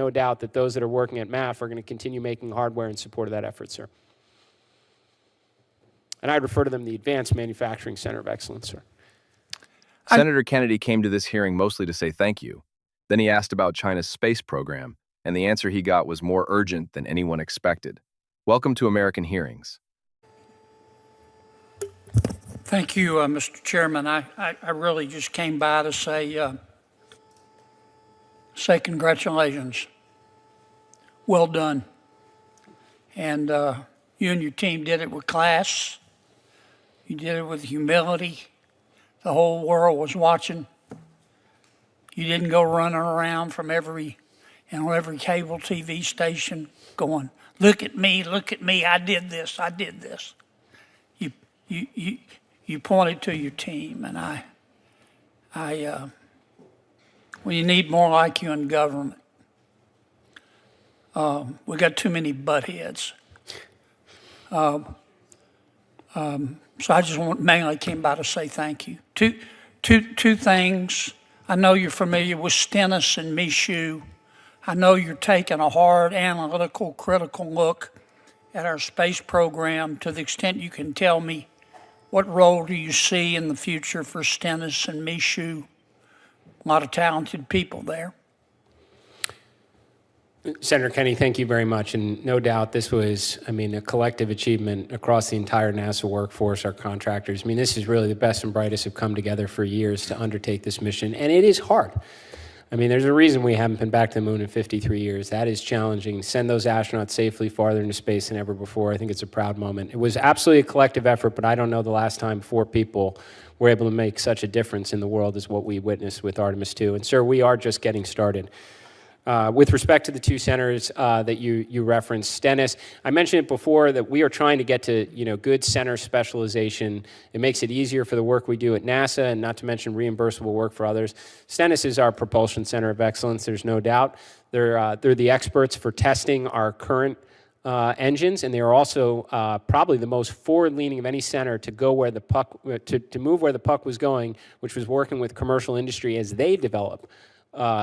No doubt that those that are working at MAF are going to continue making hardware in support of that effort, sir. And I'd refer to them the Advanced Manufacturing Center of Excellence, sir. Senator Kennedy came to this hearing mostly to say thank you. Then he asked about China's space program, and the answer he got was more urgent than anyone expected. Welcome to American Hearings. Thank you, Mr. Chairman. I really just came by to say congratulations. Well done. And you and your team did it with class. You did it with humility. The whole world was watching. You didn't go running around from every cable TV station going, look at me, I did this. You pointed to your team, and we need more like you in government. We got too many butt heads. So I just mainly came by to say thank you. Two things. I know you're familiar with Stennis and Michoud. I know you're taking a hard, analytical, critical look at our space program. To the extent you can tell me, what role do you see in the future for Stennis and Michoud? A lot of talented people there. Senator Kennedy, thank you very much. And no doubt this was, a collective achievement across the entire NASA workforce, our contractors. This is really the best and brightest have come together for years to undertake this mission. And it is hard. There's a reason we haven't been back to the moon in 53 years. That is challenging. Send those astronauts safely farther into space than ever before. I think it's a proud moment. It was absolutely a collective effort, but I don't know the last time 4 people were able to make such a difference in the world as what we witnessed with Artemis 2. And sir, we are just getting started. With respect to the 2 centers that you referenced, Stennis, I mentioned it before that we are trying to get to good center specialization. It makes it easier for the work we do at NASA, and not to mention reimbursable work for others. Stennis is our propulsion center of excellence. There's no doubt. They're the experts for testing our current engines, and they are also probably the most forward-leaning of any center to go where the puck to move where the puck was going, which was working with commercial industry as they develop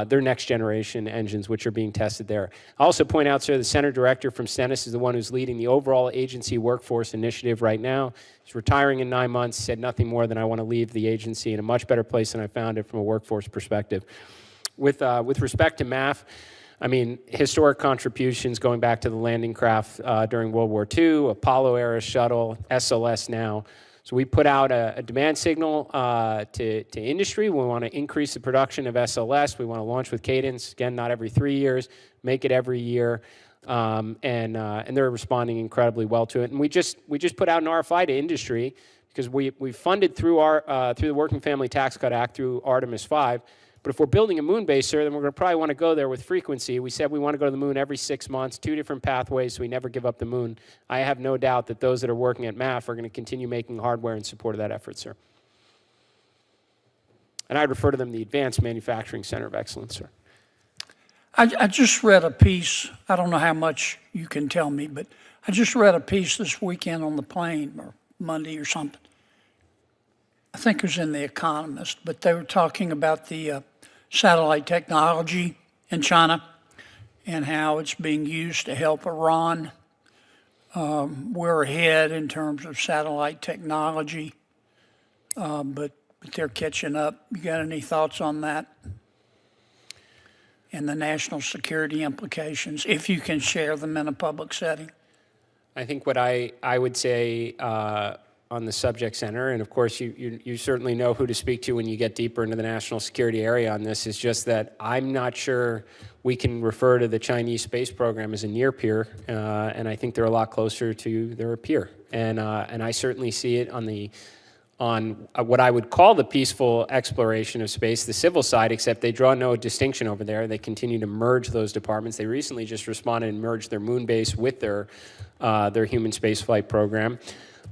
their next generation engines, which are being tested there. I'll also point out, sir, the center director from Stennis is the one who's leading the overall agency workforce initiative right now. He's retiring in 9 months, said nothing more than I want to leave the agency in a much better place than I found it from a workforce perspective. With respect to MAF, historic contributions going back to the landing craft during World War II, Apollo-era shuttle, SLS now. So we put out a demand signal to industry. We want to increase the production of SLS. We want to launch with cadence. Again, not every 3 years, make it every year. And they're responding incredibly well to it. And we just put out an RFI to industry because we funded through the Working Family Tax Cut Act through Artemis 5. But if we're building a moon base, sir, then we're going to probably want to go there with frequency. We said we want to go to the moon every 6 months, 2 different pathways, so we never give up the moon. I have no doubt that those that are working at MAF are going to continue making hardware in support of that effort, sir. And I'd refer to them the Advanced Manufacturing Center of Excellence, sir. I just read a piece. I don't know how much you can tell me, but I just read a piece this weekend on the plane, or Monday or something. I think it was in The Economist, but they were talking about the satellite technology in China and how it's being used to help Iran. We're ahead in terms of satellite technology, but they're catching up. You got any thoughts on that and the national security implications, if you can share them in a public setting? I think what I would say on the subject center, and of course you certainly know who to speak to when you get deeper into the national security area on this, is just that I'm not sure we can refer to the Chinese space program as a near peer, and I think they're a lot closer to their peer. And I certainly see it on what I would call the peaceful exploration of space, the civil side, except they draw no distinction over there. They continue to merge those departments. They recently just responded and merged their moon base with their human spaceflight program.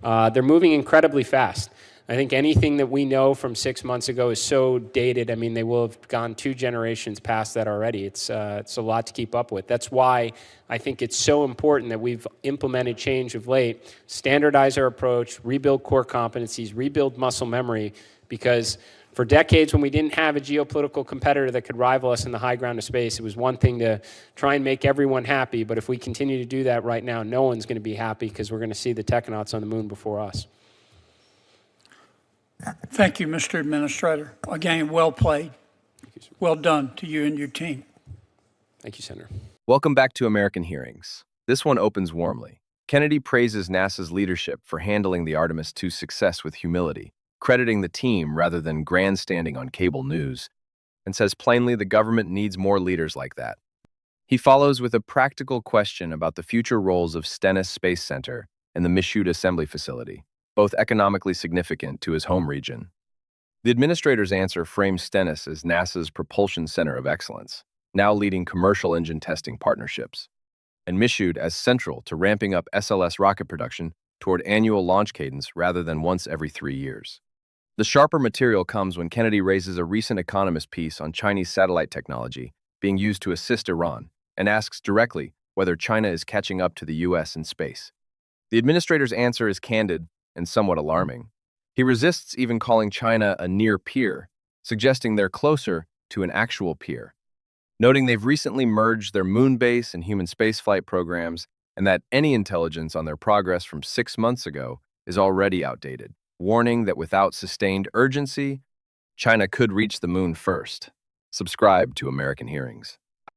They're moving incredibly fast. I think anything that we know from 6 months ago is so dated. They will have gone 2 generations past that already. It's a lot to keep up with. That's why I think it's so important that we've implemented change of late, standardize our approach, rebuild core competencies, rebuild muscle memory, because For decades, when we didn't have a geopolitical competitor that could rival us in the high ground of space, it was one thing to try and make everyone happy. But if we continue to do that right now, no one's going to be happy because we're going to see the technonauts on the moon before us. Thank you, Mr. Administrator. Again, well played. Well done to you and your team. Thank you, Senator. Welcome back to American Hearings. This one opens warmly. Kennedy praises NASA's leadership for handling the Artemis II success with humility, crediting the team rather than grandstanding on cable news, and says plainly the government needs more leaders like that. He follows with a practical question about the future roles of Stennis Space Center and the Michoud Assembly Facility, both economically significant to his home region. The administrator's answer frames Stennis as NASA's propulsion center of excellence, now leading commercial engine testing partnerships, and Michoud as central to ramping up SLS rocket production toward annual launch cadence rather than once every 3 years. The sharper material comes when Kennedy raises a recent Economist piece on Chinese satellite technology being used to assist Iran and asks directly whether China is catching up to the U.S. in space. The administrator's answer is candid and somewhat alarming. He resists even calling China a near peer, suggesting they're closer to an actual peer, noting they've recently merged their moon base and human spaceflight programs and that any intelligence on their progress from 6 months ago is already outdated, warning that without sustained urgency, China could reach the moon first. Subscribe to American Hearings.